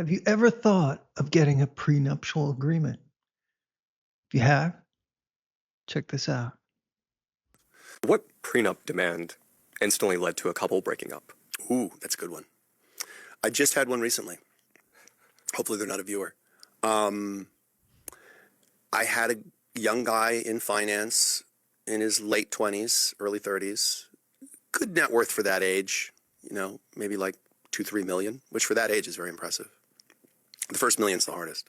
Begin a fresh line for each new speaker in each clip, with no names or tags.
Have you ever thought of getting a prenuptial agreement? If you have, check this out.
What prenup demand instantly led to a couple breaking up? Ooh, that's a good one. I just had one recently. Hopefully they're not a viewer. I had a young guy in finance in his late 20s, early 30s. Good net worth for that age, maybe like 2-3 million, which for that age is very impressive. The first million's the hardest.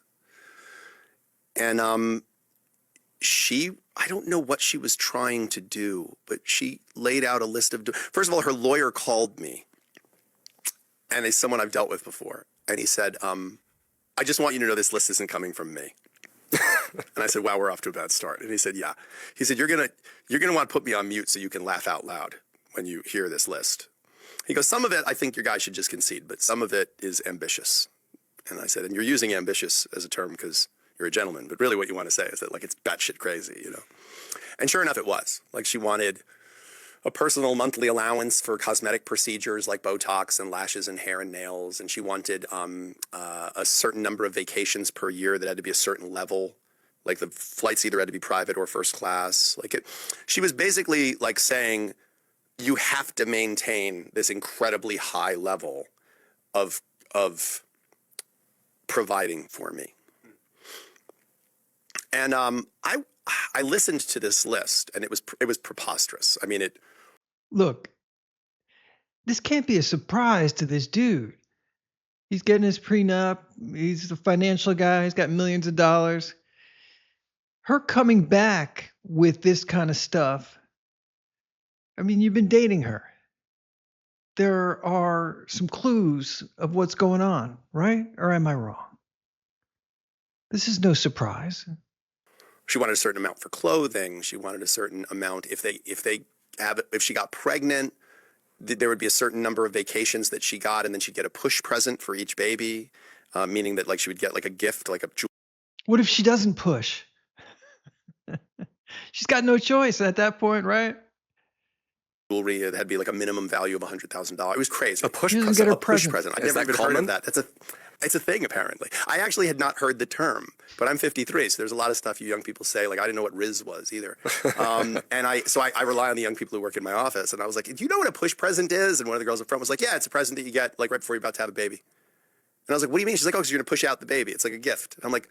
And I don't know what she was trying to do, but she laid out a list of, first of all, her lawyer called me, and he's someone I've dealt with before. And he said, I just want you to know this list isn't coming from me. And I said, wow, we're off to a bad start. And he said, yeah. He said, you're gonna want to put me on mute so you can laugh out loud when you hear this list. He goes, some of it I think your guy should just concede, but some of it is ambitious. And I said, and you're using ambitious as a term because you're a gentleman, but really what you want to say is that like it's batshit crazy, And sure enough, it was. Like she wanted a personal monthly allowance for cosmetic procedures like Botox and lashes and hair and nails, and she wanted a certain number of vacations per year that had to be a certain level. Like the flights either had to be private or first class. She was basically like saying, you have to maintain this incredibly high level of providing for me. And I listened to this list, and it was preposterous. I mean,
Look, this can't be a surprise to this dude. He's getting his prenup. He's a financial guy. He's got millions of dollars. Her coming back with this kind of stuff. I mean, you've been dating her. There are some clues of what's going on, right? Or am I wrong? This is no surprise.
She wanted a certain amount for clothing. She wanted a certain amount if she got pregnant, there would be a certain number of vacations that she got, and then she'd get a push present for each baby, meaning that like she would get like a gift, like a.
What if she doesn't push? She's got no choice at that point, right?
Jewelry that had to be like a minimum value of $100,000. It was crazy.
A push present.
A push present. I've never even heard of that. It's a thing apparently. I actually had not heard the term, but I'm 53, so there's a lot of stuff you young people say. Like I didn't know what Riz was either, and I rely on the young people who work in my office. And I was like, do you know what a push present is? And one of the girls up front was like, yeah, it's a present that you get like right before you're about to have a baby. And I was like, what do you mean? She's like, oh, because you're gonna push out the baby. It's like a gift. And I'm like,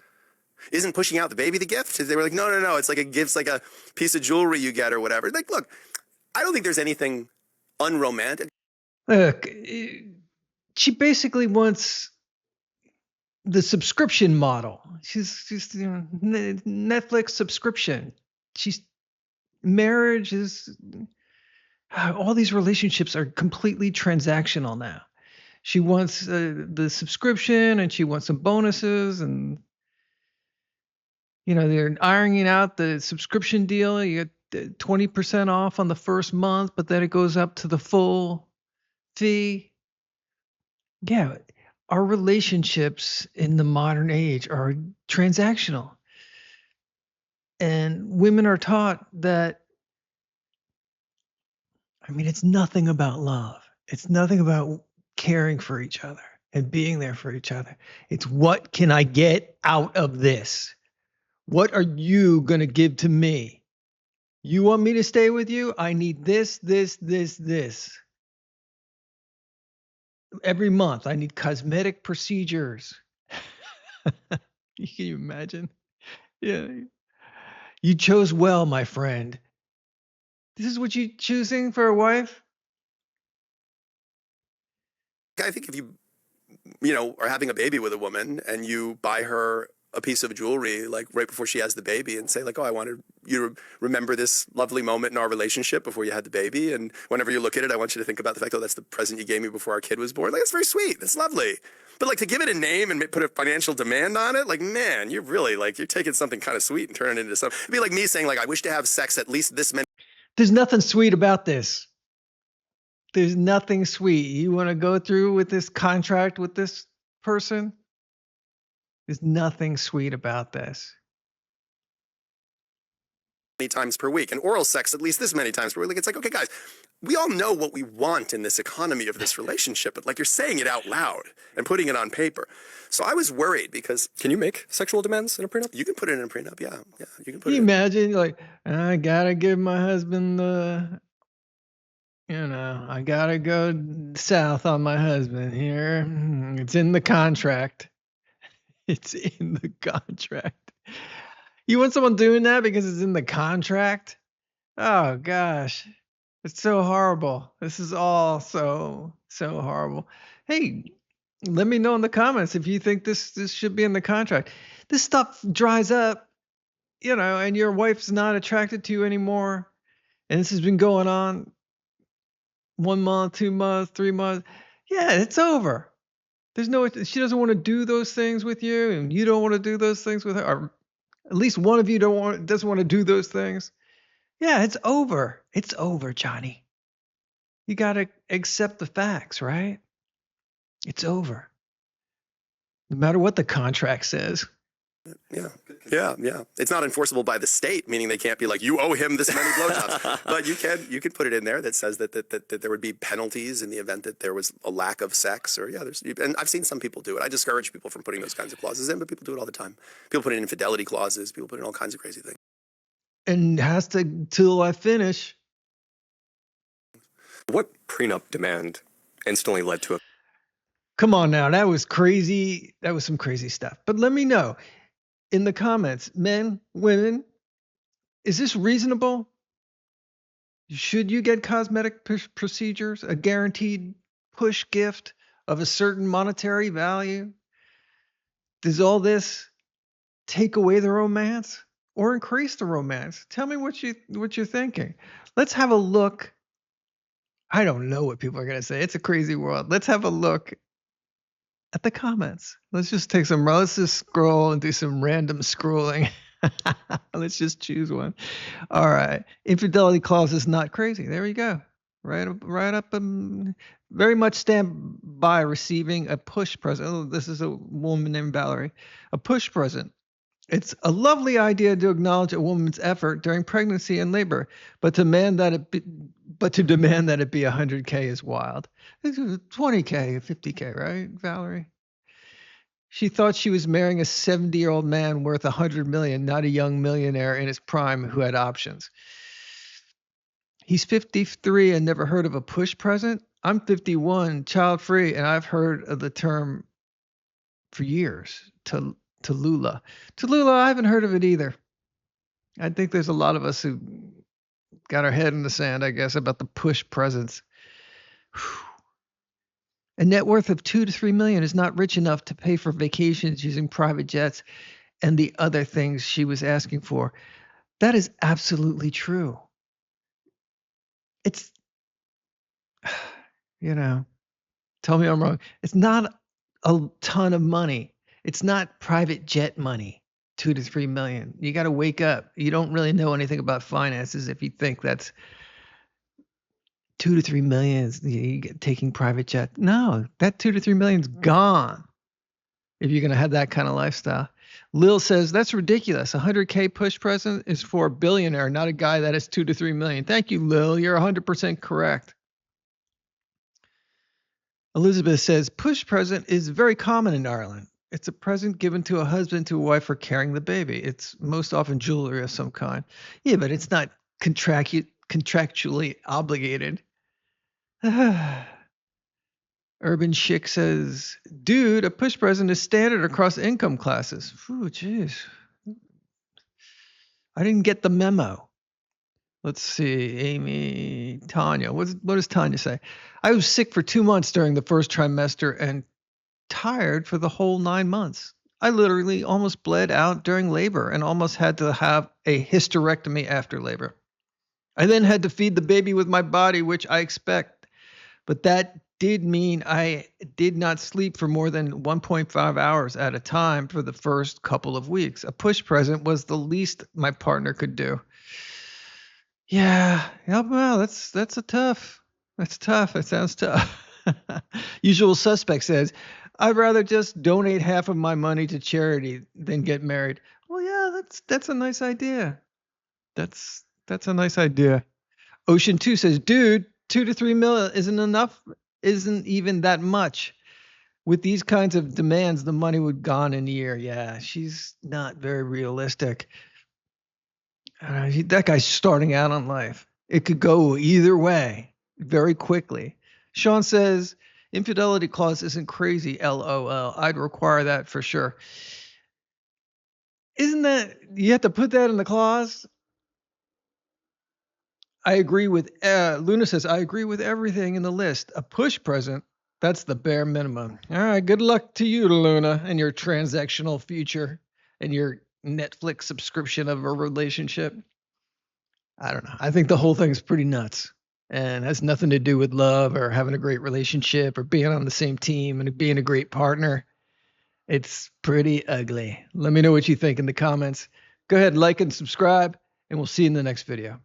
isn't pushing out the baby the gift? And they were like, no. It's like a gift's like a piece of jewelry you get or whatever. Like, look, I don't think there's anything unromantic.
Look, she basically wants the subscription model. She's Netflix subscription. Marriage is, all these relationships are completely transactional now. She wants the subscription, and she wants some bonuses, and they're ironing out the subscription deal. You get 20% off on the first month, but then it goes up to the full fee. Yeah, our relationships in the modern age are transactional. And women are taught that, it's nothing about love. It's nothing about caring for each other and being there for each other. It's what can I get out of this? What are you going to give to me? You want me to stay with you? I need this. Every month, I need cosmetic procedures. Can you imagine? Yeah. You chose well, my friend. This is what you're choosing for a wife?
I think if you are having a baby with a woman and you buy her a piece of jewelry like right before she has the baby and say like, oh, I wanted you to remember this lovely moment in our relationship before you had the baby, and whenever you look at it, I want you to think about the fact, oh, that's the present you gave me before our kid was born. Like, that's very sweet. That's lovely. But like to give it a name and put a financial demand on it, like, man, you're really like, you're taking something kind of sweet and turning it into something. It'd be like me saying like, I wish to have sex at least this many.
There's nothing sweet about this. There's nothing sweet. You want to go through with this contract with this person? There's nothing sweet about this.
Many times per week, and oral sex at least this many times per week. Like, it's like, okay, guys, we all know what we want in this economy of this relationship, but like you're saying it out loud and putting it on paper. So I was worried because
Can you make sexual demands in a prenup?
you can put it in a prenup. Yeah. You can put
Can you
it in.
imagine, like, I gotta give my husband the, I gotta go south on my husband here. It's in the contract. It's in the contract. You want someone doing that because it's in the contract? Oh gosh. It's so horrible. This is all so horrible. Hey, let me know in the comments if you think this should be in the contract. This stuff dries up, and your wife's not attracted to you anymore. And this has been going on 1 month, 2 months, 3 months. Yeah, it's over. She doesn't want to do those things with you, and you don't want to do those things with her. Or at least one of you doesn't want to do those things. Yeah, it's over. It's over, Johnny. You got to accept the facts, right? It's over. No matter what the contract says.
Yeah. It's not enforceable by the state, meaning they can't be like, you owe him this many blowjobs. But you can put it in there that says that there would be penalties in the event that there was a lack of sex, or and I've seen some people do it. I discourage people from putting those kinds of clauses in, but people do it all the time. People put in infidelity clauses. People put in all kinds of crazy things.
And has to till I finish.
What prenup demand instantly led to a...
Come on now, that was crazy. That was some crazy stuff. But let me know in the comments, men, women, is this reasonable? Should you get cosmetic procedures, a guaranteed push gift of a certain monetary value? Does all this take away the romance or increase the romance? Tell me what you're thinking. Let's have a look. I don't know what people are going to say. It's a crazy world. Let's have a look at the comments. Let's just scroll and do some random scrolling. Let's just choose one. All right. Infidelity clause is not crazy. There we go. Right up. Very much stand by receiving a push present. Oh, this is a woman named Valerie. A push present. It's a lovely idea to acknowledge a woman's effort during pregnancy and labor, but to demand that it be 100K is wild. 20K, 50K, right, Valerie? She thought she was marrying a 70-year-old man worth $100 million, not a young millionaire in his prime who had options. He's 53 and never heard of a push present. I'm 51, child-free, and I've heard of the term for years. Tallulah. Tallulah, I haven't heard of it either. I think there's a lot of us who got our head in the sand, I guess, about the push presents. A net worth of $2 to $3 million is not rich enough to pay for vacations using private jets and the other things she was asking for. That is absolutely true. It's, tell me I'm wrong. It's not a ton of money. It's not private jet money, $2 to $3 million. You got to wake up. You don't really know anything about finances if you think that's $2 to $3 million is taking private jet. No, that $2 to $3 million is gone if you're going to have that kind of lifestyle. Lil says that's ridiculous. 100K push present is for a billionaire, not a guy that has $2 to $3 million. Thank you, Lil. You're 100% correct. Elizabeth says push present is very common in Ireland. It's a present given to a husband to a wife for carrying the baby. It's most often jewelry of some kind. Yeah, but it's not contractually obligated. Urban Chic says, dude, a push present is standard across income classes. Ooh, jeez. I didn't get the memo. Let's see, Amy, Tanya. What does Tanya say? I was sick for 2 months during the first trimester and tired for the whole 9 months. I literally almost bled out during labor and almost had to have a hysterectomy after labor. I then had to feed the baby with my body, which I expect. But that did mean I did not sleep for more than 1.5 hours at a time for the first couple of weeks. A push present was the least my partner could do. Yeah, well, that's tough. That's tough. It sounds tough. Usual Suspect says, I'd rather just donate half of my money to charity than get married. Well, yeah, that's a nice idea. That's a nice idea. Ocean 2 says, dude, 2 to 3 mil isn't enough, isn't even that much. With these kinds of demands, the money would gone in a year. Yeah, she's not very realistic. That guy's starting out on life. It could go either way very quickly. Sean says, infidelity clause isn't crazy, LOL. I'd require that for sure. Isn't that, you have to put that in the clause? I agree with, Luna says, I agree with everything in the list. A push present, that's the bare minimum. All right, good luck to you, Luna, and your transactional future and your Netflix subscription of a relationship. I don't know. I think the whole thing's pretty nuts and has nothing to do with love or having a great relationship or being on the same team and being a great partner. It's pretty ugly. Let me know what you think in the comments. Go ahead, like and subscribe, and we'll see you in the next video.